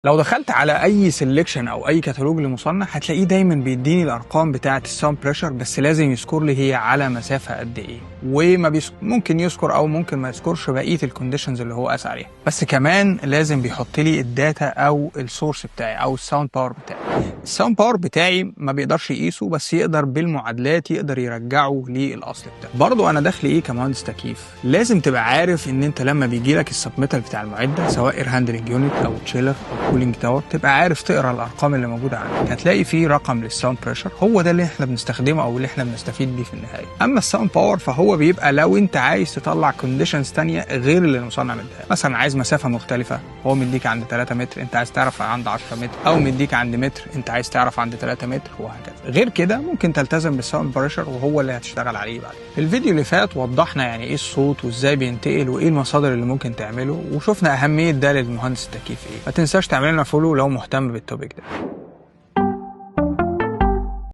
لو دخلت على اي سيلكشن او اي كتالوج لمصنع هتلاقيه دايما بيديني الارقام بتاعه الساوند بريشر، بس لازم يذكر لي هي على مسافه قد ايه، وما ممكن يذكر او ممكن ما يذكرش بقيه الكونديشنز اللي هو قاس عليها. بس كمان لازم بيحط لي الداتا او السورس بتاعي او الساوند باور بتاعي. الساوند باور بتاعي ما بيقدرش يقيسه، بس يقدر بالمعادلات يقدر يرجعه للاصل بتاعه. برضه انا داخل ايه كمهندس تكييف، لازم تبقى عارف ان انت لما بيجي لك السبميتال بتاع المعده سواء اير هاندلنج يونت او تشيلر او كولينج تاور، تبقى عارف تقرا الارقام اللي موجوده عندك. هتلاقي فيه رقم للساوند بريشر، هو ده اللي احنا بنستخدمه او اللي احنا بنستفيد بيه في النهايه. اما الساوند باور فهو بيبقى لو انت عايز تطلع كونديشنز ثانيه غير اللي المصنع مديها، مثلا عايز مسافه مختلفه، هو مديك عند 3 متر انت عايز تعرف عند 10 متر، او مديك عند متر انت عايز تعرف عند 3 متر، وهكذا. غير كده ممكن تلتزم بالساوند بريشر وهو اللي هتشتغل عليه بعد. في الفيديو اللي فات وضحنا يعني ايه الصوت وازاي بينتقل وايه المصادر اللي ممكن تعمله، وشفنا اهميه ده للمهندس التكييف ايه. ما تنساش تعمل لنا فولو لو مهتم بالتوبيك ده.